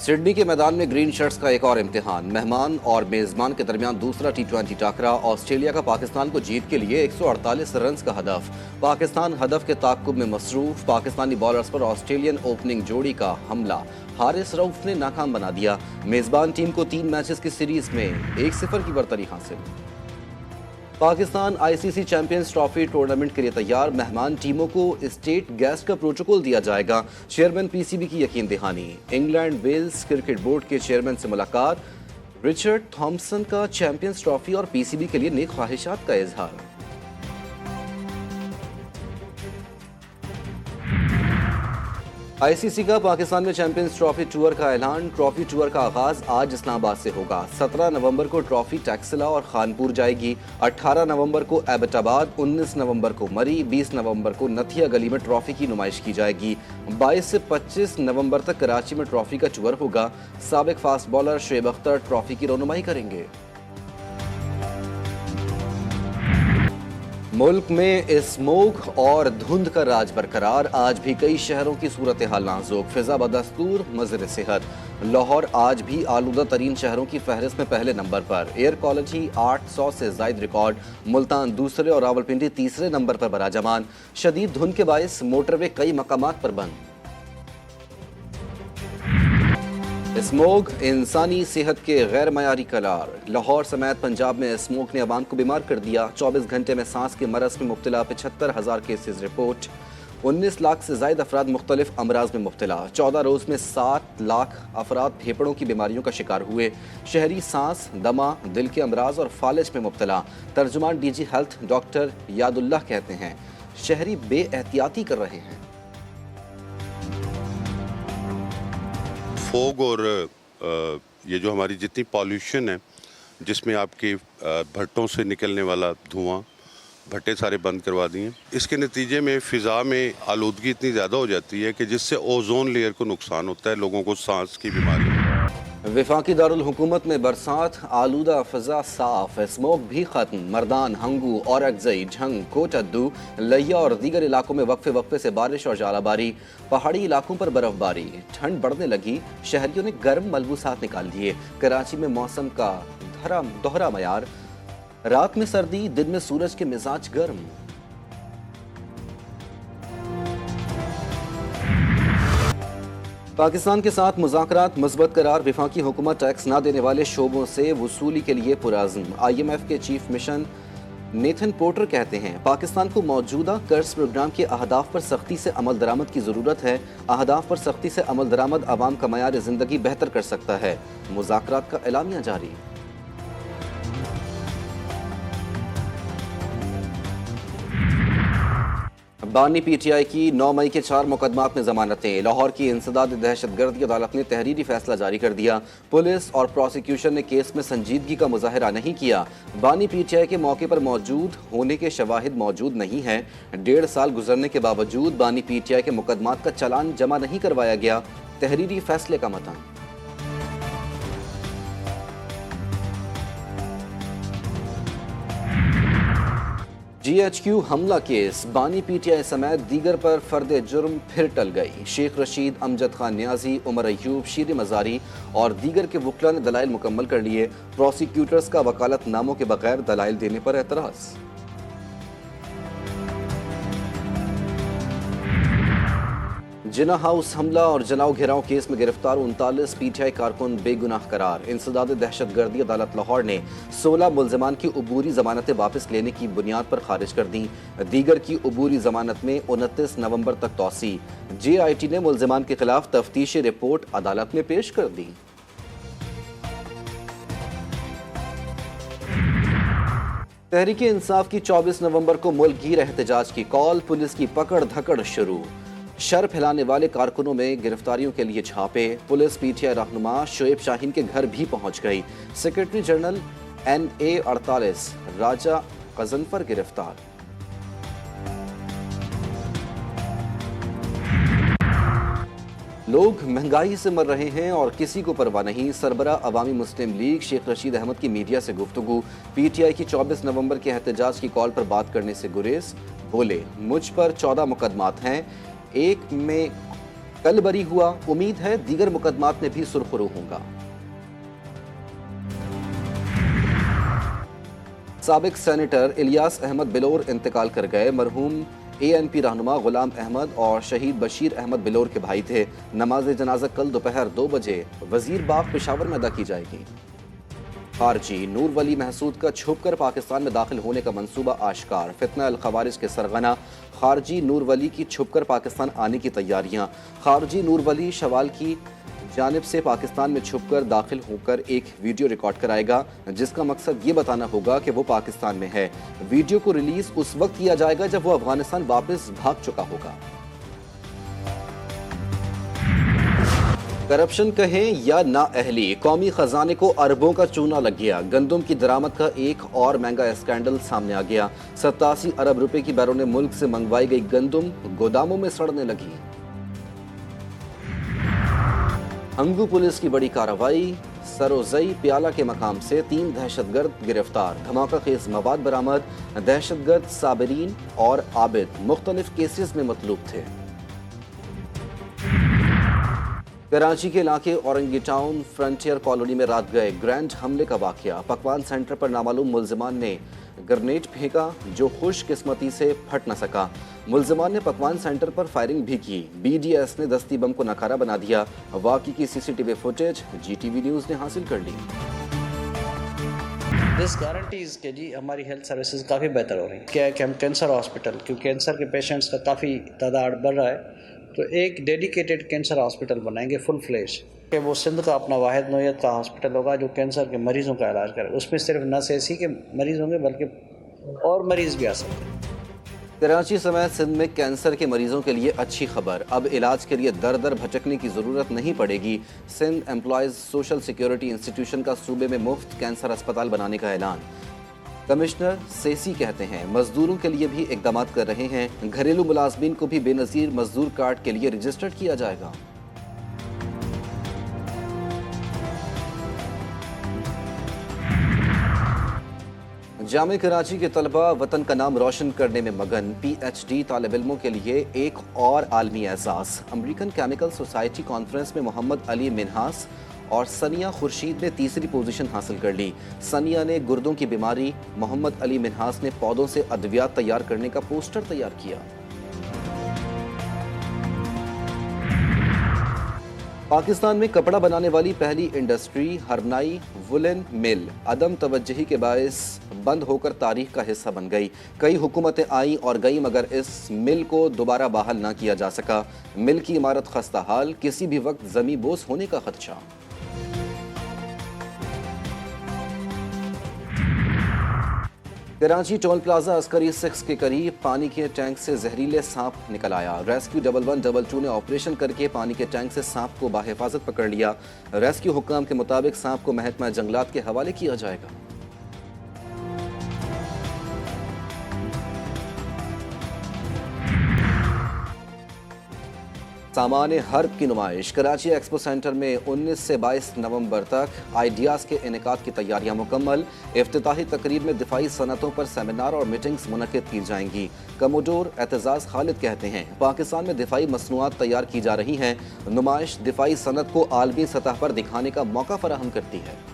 Sydney के मैदान में ग्रीन शर्ट्स का एक और इम्तिहान। मेहमान और मेजबान के दरमियान दूसरा T20 टाकरा। ऑस्ट्रेलिया का पाकिस्तान को जीत के लिए 148 रन का हदफ। पाकिस्तान हदफ के ताक़ुब में मसरूफ। पाकिस्तानी बॉलर्स पर ऑस्ट्रेलियन ओपनिंग जोड़ी का हमला हारिस रऊफ ने नाकाम बना दिया। मेजबान टीम को 3 मैचेस की सीरीज में 1-0 की बरतरी हासिल। Pakistan ICC champions trophy tournament के लिए तैयार। मेहमान टीमों को स्टेट गेस्ट का प्रोटोकॉल दिया जाएगा। चेयरमैन PCB की यकीन दहानी। इंग्लैंड वेल्स क्रिकेट बोर्ड के चेयरमैन से मुलाकात। रिचर्ड थॉम्पसन का चैंपियंस ट्रॉफी और PCB के लिए नेक ख्वाहिशात का इजहार। ICC का पाकिस्तान में चैंपियंस ट्रॉफी टूर का ऐलान। ट्रॉफी टूर का आगाज आज इस्लामाबाद से होगा। 17 नवंबर को ट्रॉफी टैक्सिला और खानपुर जाएगी। 18 नवंबर को एबटाबाद, 19 नवंबर को मरी, 20 नवंबर को नथिया गली में ट्रॉफी की नुमाइश की जाएगी। 22 से 25 नवंबर तक कराची में ट्रॉफी का टूर होगा। साबिक fast bowler Shoaib Akhtar trophy की रौनुमाई करेंगे। मुल्क में स्मोग और धुंध का राज बरकरार। आज भी कई शहरों की सूरत हाल नाजुक। फिजा बदस्तूर मज़र सेहत। लाहौर आज भी आलूदा तरीन शहरों की फहरिस्त में पहले नंबर पर। एयर क्वालिटी 800 से जायद रिकॉर्ड। मुल्तान दूसरे और रावलपिंडी तीसरे नंबर पर बराजमान। शदीद धुंध के बायस मोटरवे कई मकामात पर बंद। स्मोग इंसानी सेहत के गैर मयारी करार। लाहौर समेत पंजाब में स्मोग ने अवाम को बीमार कर दिया। 24 घंटे में सांस के मरज में मुब्तला 75,000 केसेज रिपोर्ट। 19 लाख से ज्यादा अफराद मुख्तलिफ अमराज में मुब्तला। 14 रोज में 7 लाख अफराद फेफड़ों की बीमारियों का शिकार हुए। शहरी सांस, दमा, दिल के अमराज और फालिज में मुब्तला। तर्जुमान DG हेल्थ डॉक्टर यादुल्लाह कहते हैं शहरी बेएहतियाती कर रहे हैं। फोग और ये जो हमारी जितनी पॉल्यूशन है, जिसमें आपके भट्टों से निकलने वाला धुआं, भट्टे सारे बंद करवा दिए। इसके नतीजे में फ़िज़ा में आलूदगी इतनी ज़्यादा हो जाती है कि जिससे ओजोन लेयर को नुकसान होता है, लोगों को सांस की बीमारी। वफाकी दारुल हुकूमत में बरसात, आलूदा फ़ज़ा साफ, स्मोक भी खत्म। मर्दान, हंगू, औरकजई, झंग, कोटद्दू, लिया और दीगर इलाकों में वक्फे वक्फे से बारिश और जालाबारी। पहाड़ी इलाकों पर बर्फबारी। ठंड बढ़ने लगी। शहरियों ने गर्म मलबूसात निकाल लिए। कराची में मौसम का दोहरा मयार। रात में सर्दी, दिन में सूरज के मिजाज गर्म। पाकिस्तान के साथ मुज़ाकरात मुस्बत करार। वफाकी हुकूमत टैक्स न देने वाले शोबों से वसूली के लिए पुरअज़्म। IMF के चीफ मिशन नेथन पोर्टर कहते हैं पाकिस्तान को मौजूदा कर्ज प्रोग्राम के अहदाफ पर सख्ती से अमल दरामद की ज़रूरत है। अहदाफ पर सख्ती से अमल दरामद आवाम का मयार ज़िंदगी बेहतर कर सकता है। मुज़ाकरात का एलामिया जारी। बानी PTI की 9 मई के 4 मुकदमात में जमानतें। लाहौर की इंसदाद दहशतगर्दी अदालत ने तहरीरी फैसला जारी कर दिया। पुलिस और प्रोसिक्यूशन ने केस में संजीदगी का मुजाहरा नहीं किया। बानी PTI के मौके पर मौजूद होने के शवाहिद मौजूद नहीं हैं। 1.5 साल गुजरने के बावजूद बानी PTI के मुकदमात का चालान जमा नहीं करवाया गया। तहरीरी फैसले का मतन। GHQ हमला केस। बानी PTI समेत दीगर पर फर्द जुर्म फिर टल गई। शेख रशीद, अमजद खान न्याजी, उमर अयूब, शीर मजारी और दीगर के वकला ने दलाइल मुकम्मल कर लिए। प्रोसिक्यूटर्स का वकालत नामों के बगैर दलाइल देने पर एतराज़। जिना हाउस हमला और जलाओ घेराव केस में गिरफ्तार 39 PTI कारकुन बेगुनाह करार। इंसदाद दहशतगर्दी अदालत लाहौर ने 16 मुल्ज़िमान की अबूरी जमानतें वापस लेने की बुनियाद पर खारिज कर दी। दीगर की अबूरी जमानत में 29 नवंबर तक तौसी। JIT ने मुल्ज़िमान के खिलाफ तफ्तीशी रिपोर्ट अदालत में पेश कर दी। तहरीक इंसाफ की 24 नवंबर को मुल्क गिर एहतजाज की कॉल। पुलिस की पकड़ धकड़ शुरू। शर फैलाने वाले कारकुनों में गिरफ्तारियों के लिए छापे। पुलिस PTI रहनुमा शुएब शाहीन के घर भी पहुंच गई। सेक्रेटरी जनरल NA48 राजा गजनफर गिरफ्तार। लोग महंगाई से मर रहे हैं और किसी को परवाह नहीं। सरबरा अवामी मुस्लिम लीग शेख रशीद अहमद की मीडिया से गुफ्तगू। PTI की 24 नवंबर के एहतजाज की कॉल पर बात करने से गुरेज। बोले मुझ पर 14 मुकदमात हैं। एक में कल बरी हुआ, उम्मीद है दीगर मुकदमात में भी सुरखरू होगा। साबिक सेनेटर इलियास अहमद बिलोर इंतकाल कर गए। मरहूम ANP रहनुमा गुलाम अहमद और शहीद बशीर अहमद बिलोर के भाई थे। नमाज जनाजा कल दोपहर 2 बजे वजीर बाग पेशावर में अदा की जाएगी। खारजी नूर वली महसूद का छुपकर पाकिस्तान में दाखिल होने का मंसूबा आश्कार। फितना अल खवारिज के सरगना खारजी नूर वली की छुपकर पाकिस्तान आने की तैयारियां। खारजी नूर वली शवाल की जानिब से पाकिस्तान में छुपकर दाखिल होकर एक वीडियो रिकॉर्ड कराएगा, जिसका मकसद ये बताना होगा कि वो पाकिस्तान में है। वीडियो को रिलीज उस वक्त किया जाएगा जब वो अफगानिस्तान वापस भाग चुका होगा। करप्शन कहें या नाअहली, कौमी खजाने को अरबों का चूना लग गया। गंदम की दरामद का एक और महंगा स्कैंडल सामने आ गया। 87 अरब रुपए की बैरून मुल्क से मंगवाई गई गंदम गोदामों में सड़ने लगी। हंगू पुलिस की बड़ी कार्रवाई। सरोजई प्याला के मकाम से 3 दहशतगर्द गिरफ्तार। धमाका खेज मवाद बरामद। दहशतगर्द साबिरीन और आबिद मुख्तलिफ केसेस में मतलूब थे। कराची के इलाके औरंगी टाउन फ्रंटियर कॉलोनी में रात गए ग्रैंड हमले का वाकया। पकवान सेंटर पर नामालूम मुल्जिमान ने ग्रेनेड फेंका, जो खुशकिस्मती से फट न सका। मुल्जिमान ने पकवान सेंटर पर फायरिंग भी की। BDS ने दस्ती बम को नकारा बना दिया। वाक़ई की CCTV फुटेज GTV न्यूज़ ने हासिल कर ली। दिस गारंटीज़ के जी हमारी हेल्थ सर्विसेज काफ़ी बेहतर हो रही हैं। क्या है कि हम कैंसर हॉस्पिटल, क्योंकि कैंसर के पेशेंट्स का काफ़ी तादाद बढ़ रहा है, तो एक डेडिकेटेड कैंसर हॉस्पिटल बनाएंगे फुल फ्लेश, कि वो सिंध का अपना वाहिद नौयत का हॉस्पिटल होगा जो कैंसर के मरीज़ों का इलाज करे। उसमें सिर्फ न सेसी के मरीज़ होंगे बल्कि और मरीज़ भी आ सकते हैं। कराची समेत सिंध में कैंसर के मरीजों के लिए अच्छी खबर। अब इलाज के लिए दर दर भटकने की ज़रूरत नहीं पड़ेगी। Sindh employees social security institution का सूबे में मुफ्त कैंसर अस्पताल बनाने का ऐलान। कमिश्नर सेसी कहते हैं मजदूरों के लिए भी इकदाम कर रहे हैं। घरेलू मुलाजमीन को भी बेनज़ीर मजदूर कार्ड के लिए रजिस्टर्ड किया जाएगा। जामे कराची के तलबा वतन का नाम रोशन करने में मगन। PhD तालिब इल्मों के लिए एक और आलमी एहसास। अमेरिकन केमिकल सोसाइटी कॉन्फ्रेंस में मोहम्मद अली मिन्हास और सनिया खुर्शीद ने तीसरी पोजीशन हासिल कर ली। सनिया ने गुर्दों की बीमारी, मोहम्मद अली मिन्हास ने पौधों से अद्वियात तैयार करने का पोस्टर तैयार किया। पाकिस्तान में कपड़ा बनाने वाली पहली इंडस्ट्री हरनाई वुलन मिल अदम तवज्जुही के बायस बंद होकर तारीख का हिस्सा बन गई। कई हुकूमतें आईं और गईं, मगर इस मिल को दोबारा बहाल ना किया जा सका। मिल की इमारत खस्ता हाल, किसी भी वक्त जमी बोझ होने का खदशा। कराची टोल प्लाजा अस्करी 6 के करीब पानी के टैंक से जहरीले सांप निकल आया। रेस्क्यू 1112 ने ऑपरेशन करके पानी के टैंक से सांप को बाहिफाजत पकड़ लिया। रेस्क्यू हुक्काम के मुताबिक सांप को महकमा जंगलात के हवाले किया जाएगा। सामान्य हर्ब की नुमाइश। कराची एक्सपो सेंटर में 19 से 22 नवंबर तक आइडियाज़ के इनेकाद की तैयारियां मुकम्मल। इफ्तिताही तकरीब में दिफाई सनतों पर सेमिनार और मीटिंग्स मुनक्किद की जाएंगी। कमोडोर एतजाज़ खालिद कहते हैं पाकिस्तान में दिफाई मसनूआत तैयार की जा रही हैं। नुमाइश दिफाई सनत को आलमी सतह पर दिखाने का मौका फराहम करती है।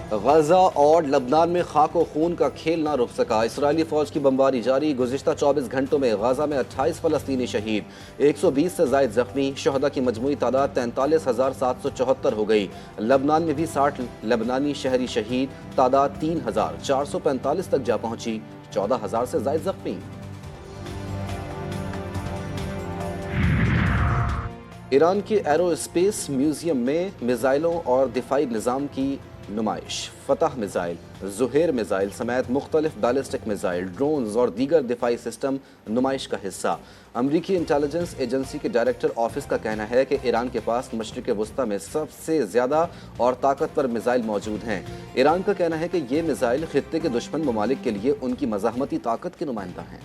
गजा और लबनान में खाक और खून का खेल ना रुक सका। इसराइली फौज की बमबारी जारी। गुज़िश्ता 24 घंटों में गजा में 28 फ़लस्तीनी शहीद, 120 से ज़ायद जख्मी। शहदा की मजमूई तादाद 43,774 हो गई। लबनान में भी 60 लबनानी शहरी शहीद, तादाद 3,445 तक जा पहुंची। 14,000 से ज़ायद जख्मी। ईरान के एरोस्पेस म्यूजियम में मिसाइलों और दिफाई निज़ाम की नुमाइश। फतह मिसाइल, जुहेर मिसाइल समेत मुख्तलिफ बैलिस्टिक मिसाइल, ड्रोन्स और दीगर दिफाई सिस्टम नुमाइश का हिस्सा। अमरीकी इंटेलिजेंस एजेंसी के डायरेक्टर ऑफिस का कहना है कि ईरान के पास मशरिक़ वस्ता में सबसे ज़्यादा और ताकतवर मिसाइल मौजूद हैं। ईरान का कहना है कि ये मिसाइल खित्ते के दुश्मन ममालिक के लिए उनकी मज़ाहमती ताकत के नुमाइंदा हैं।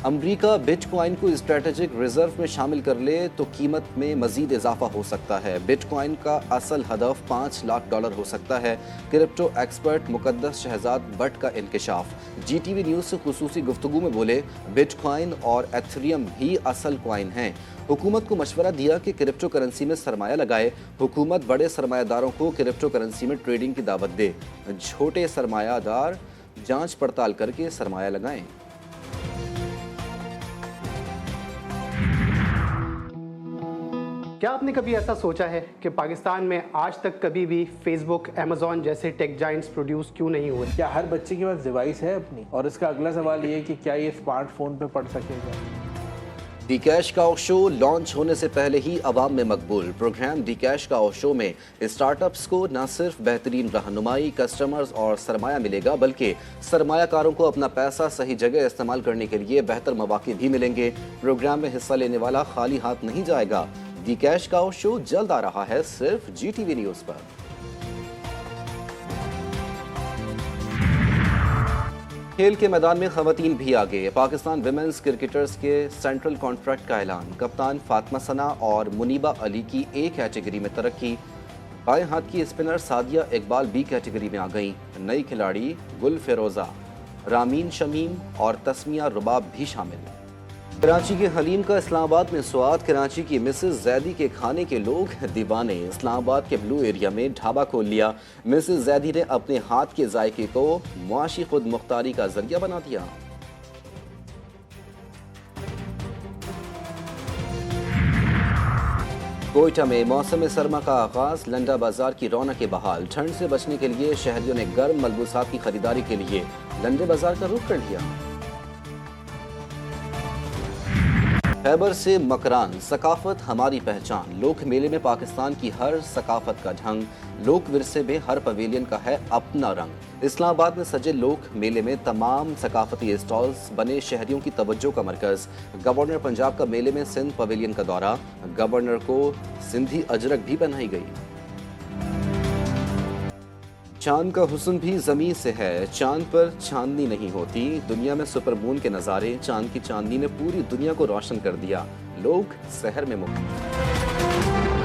अमेरिका बिटकॉइन को स्ट्रेटेजिक रिजर्व में शामिल कर ले तो कीमत में मजीद इजाफा हो सकता है। बिटकॉइन का असल हदफ $5 लाख हो सकता है। क्रिप्टो एक्सपर्ट मुकद्दस शहजाद भट्ट का इंकशाफ। GTV न्यूज़ से खुसूसी गुफ्तगू में बोले, बिटकॉइन और एथेरियम ही असल कॉइन हैं। हुकूमत को मशवरा दिया कि क्रिप्टो करेंसी में सरमाया लगाए। हुकूमत बड़े सरमायादारों को क्रिप्टो करेंसी में ट्रेडिंग की दावत दे। छोटे सरमायादार जांच पड़ताल करके सरमाया लगाएं। क्या आपने कभी ऐसा सोचा है कि पाकिस्तान में आज तक कभी भी फेसबुक, अमेज़ॉन जैसे टेक जाइंट्स प्रोड्यूस क्यों नहीं हुए? क्या हर बच्चे के पास डिवाइस है अपनी? और इसका अगला सवाल ये है कि क्या ये स्मार्टफोन पे पढ़ सकेगा? दी कैश काउ शो लॉन्च होने से पहले ही अवाम में मकबूल। प्रोग्राम दी कैश काउ शो में स्टार्टअप्स को न सिर्फ बेहतरीन रहनुमाई, कस्टमर्स और सरमाया मिलेगा, बल्कि सरमायाकारों को अपना पैसा सही जगह इस्तेमाल करने के लिए बेहतर मौके भी मिलेंगे। प्रोग्राम में हिस्सा लेने वाला खाली हाथ नहीं जाएगा। दी कैश काउ शो जल्द आ रहा है सिर्फ GTV न्यूज़ पर। खेल के मैदान में खवातीन भी आगे। पाकिस्तान विमेंस क्रिकेटर्स के सेंट्रल कॉन्ट्रैक्ट का ऐलान। कप्तान फातिमा सना और मुनीबा अली की A कैटेगरी में तरक्की। बाएं हाथ की spinner Sadia Iqbal B category में आ गईं। नई खिलाड़ी गुल फिरोजा, रामीन शमीम और तस्मिया रुबाब भी शामिल। कराची के हलीम का इस्लामाबाद में स्वाद। कराची की मिसेस जैदी के खाने के लोग दीवाने। इस्लामाबाद के ब्लू एरिया में ढाबा खोल लिया। मिसेस जैदी ने अपने हाथ के जायके को मुआशी खुद मुख्तारी का जरिया बना दिया। कोयटा में मौसम सरमा का आगाज। लंडा बाजार की रौनक बहाल। ठंड से बचने के लिए शहरियों ने गर्म मलबूसात की खरीदारी के लिए लंडे बाजार का रुख कर लिया। खैबर से मकरान, सकाफत हमारी पहचान। लोक मेले में पाकिस्तान की हर सकाफत का ढंग। लोक विरसे में हर पवेलियन का है अपना रंग। इस्लामाबाद में सजे लोक मेले में तमाम सकाफती स्टॉल्स बने शहरियों की तवज्जो का मरकज। गवर्नर पंजाब का मेले में सिंध पवेलियन का दौरा। गवर्नर को सिंधी अजरक भी पहनाई गई। चांद का हुस्न भी ज़मीन से है। चांद पर चांदनी नहीं होती। दुनिया में सुपर मून के नज़ारे। चांद की चांदनी ने पूरी दुनिया को रोशन कर दिया। लोग शहर में मुक्त।